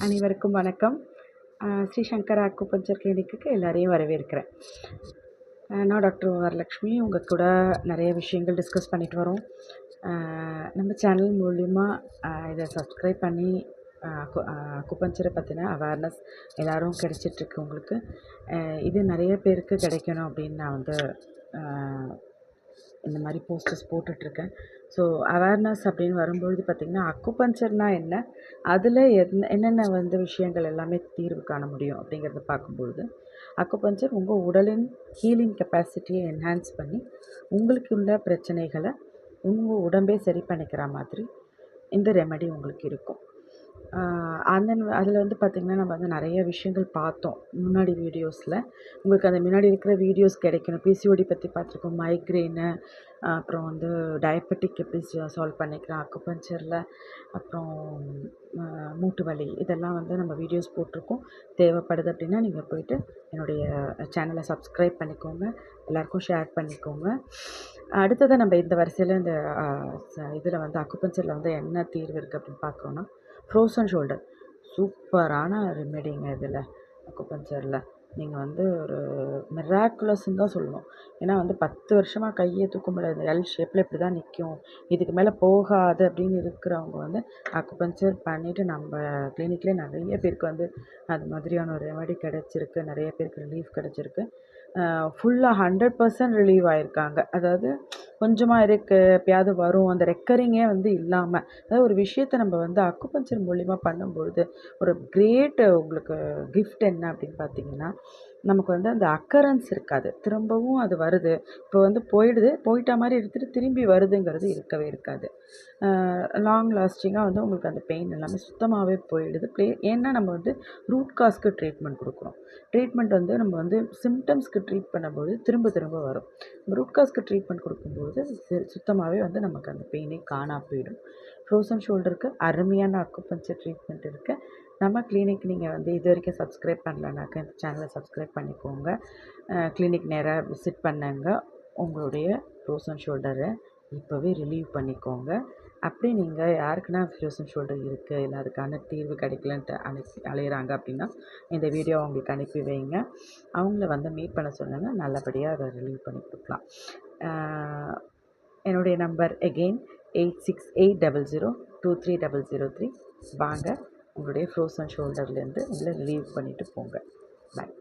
அனைவருக்கும் வணக்கம். ஸ்ரீ சங்கரா அக்குபஞ்சர் கிளினிக்குக்கு எல்லாரையும் வரவேற்கிறேன். நான் டாக்டர் வரலக்ஷ்மி. உங்கள் கூட நிறைய விஷயங்கள் டிஸ்கஸ் பண்ணிட்டு வரோம். நம்ம சேனல் மூலிமா இதை சப்ஸ்கிரைப் பண்ணி அக்குபஞ்சரை பற்றின அவேர்னஸ் எல்லோரும் கிடைச்சிட்ருக்கு உங்களுக்கு. இது நிறைய பேருக்கு கிடைக்கணும் அப்படின்னு நான் வந்து இந்த மாதிரி போஸ்டர்ஸ் போட்டுட்ருக்கேன். ஸோ அவேர்னஸ் அப்படின்னு வரும்பொழுது பார்த்திங்கன்னா, அக்குபஞ்சர்னால் என்ன, அதில் என்னென்ன வந்து விஷயங்கள் எல்லாமே தீர்வு காண முடியும் அப்படிங்கிறத பார்க்கும்பொழுது, அக்குபஞ்சர் உங்கள் உடலின் ஹீலிங் கெப்பாசிட்டியை என்ஹான்ஸ் பண்ணி உங்களுக்கு உள்ள பிரச்சனைகளை உங்கள் உடம்பே சரி பண்ணிக்கிற மாதிரி இந்த ரெமெடி உங்களுக்கு இருக்கும். அதில் வந்து பார்த்திங்கன்னா, நம்ம வந்து நிறைய விஷயங்கள் பார்த்தோம் முன்னாடி வீடியோஸில். உங்களுக்கு அந்த முன்னாடி இருக்கிற வீடியோஸ் கிடைக்கணும். பிசிஓடி பற்றி பார்த்துருக்கோம், மைக்ரேனு, அப்புறம் வந்து டயபெட்டிக் எப்படி சால்வ் பண்ணிக்கலாம் அக்குபஞ்சரில், அப்புறம் மூட்டு வலி, இதெல்லாம் வந்து நம்ம வீடியோஸ் போட்டிருக்கோம். தேவைப்படுது அப்படின்னா நீங்கள் போய்ட்டு என்னுடைய சேனலை சப்ஸ்கிரைப் பண்ணிக்கோங்க, எல்லாேருக்கும் ஷேர் பண்ணிக்கோங்க. அடுத்ததாக நம்ம இந்த வரிசையில் இந்த இதில் வந்து அக்குபஞ்சரில் வந்து என்ன தீர்வு இருக்குது அப்படின்னு பார்க்குறோன்னா, ஃப்ரோசன் ஷோல்டர் சூப்பரான ரெமெடிங்க. இதில் அக்குபஞ்சரில் நீங்கள் வந்து ஒரு மிராக்குலஸ்ன்னு தான் சொல்லணும். ஏன்னா வந்து 10 வருஷமாக கையை தூக்க முடியாது, எல் ஷேப்பில் இப்படி தான் நிற்கும், இதுக்கு மேலே போகாது அப்படின்னு இருக்கிறவங்க வந்து அக்குபஞ்சர் பண்ணிவிட்டு நம்ம கிளினிக்லேயே நிறைய பேருக்கு வந்து அது மாதிரியான ஒரு ரெமெடி கிடச்சிருக்கு. நிறைய பேருக்கு ரிலீஃப் கிடச்சிருக்கு. ஃபுல்லாக 100% ரிலீவ் ஆகியிருக்காங்க. அதாவது கொஞ்சமாக இருக்கு, எப்பயாவது வரும், அந்த ரெக்கரிங்கே வந்து இல்லாமல், அதாவது ஒரு விஷயத்தை நம்ம வந்து அக்குபஞ்சர் மூலிமா பண்ணும்பொழுது ஒரு கிரேட் உங்களுக்கு கிஃப்ட் என்ன அப்படின்னு பார்த்தீங்கன்னா, நமக்கு வந்து அந்த அக்கரன்ஸ் இருக்காது. திரும்பவும் அது வருது, இப்போ வந்து போயிட்ட மாதிரி எடுத்துகிட்டு திரும்பி வருதுங்கிறது இருக்கவே இருக்காது. லாங் லாஸ்டிங்காக வந்து உங்களுக்கு அந்த பெயின் எல்லாமே சுத்தமாகவே போயிடுது. ஏன்னா நம்ம வந்து ரூட் காஸ்க்கு ட்ரீட்மெண்ட் கொடுக்குறோம். ட்ரீட்மெண்ட் வந்து நம்ம வந்து சிம்டம்ஸ்க்கு ட்ரீட் பண்ணும்போது திரும்ப திரும்ப வரும். ரூட் காஸ்க்கு ட்ரீட்மெண்ட் கொடுக்கும்போது சுத்தமாகவே வந்து நமக்கு அந்த பெயினே காணா போயிடும். ஃப்ரோசன் ஷோல்டருக்கு அருமையான அக்குபஞ்சர் ட்ரீட்மெண்ட் இருக்குது. நம்ம கிளினிக் நீங்கள் வந்து இது வரைக்கும் சப்ஸ்கிரைப் பண்ணலனாக்கா இந்த சேனலை சப்ஸ்கிரைப் பண்ணிக்கோங்க. கிளினிக் நேராக விசிட் பண்ணுங்க. உங்களுடைய ஃப்ரோசன் ஷோல்டரை இப்போவே ரிலீவ் பண்ணிக்கோங்க. அப்படி நீங்கள் யாருக்குன்னா ஃப்ரோசன் ஷோல்டர் இருக்குது, இல்லை அதுக்கான தீர்வு கிடைக்கலன்ட்டு அலையிறாங்க அப்படின்னா இந்த வீடியோ அவங்களுக்கு அனுப்பி வைங்க. அவங்கள வந்து மீட் பண்ண சொல்லுங்கள், நல்லபடியாக அதை ரிலீவ் பண்ணி கொடுக்கலாம். என்னுடைய நம்பர் எகெயின் 8680023003. வாங்க, உங்களுடைய ஃப்ரோசன் ஷோல்டர்லேருந்து உங்களை ரிலீவ் பண்ணிவிட்டு போங்க. பாய்.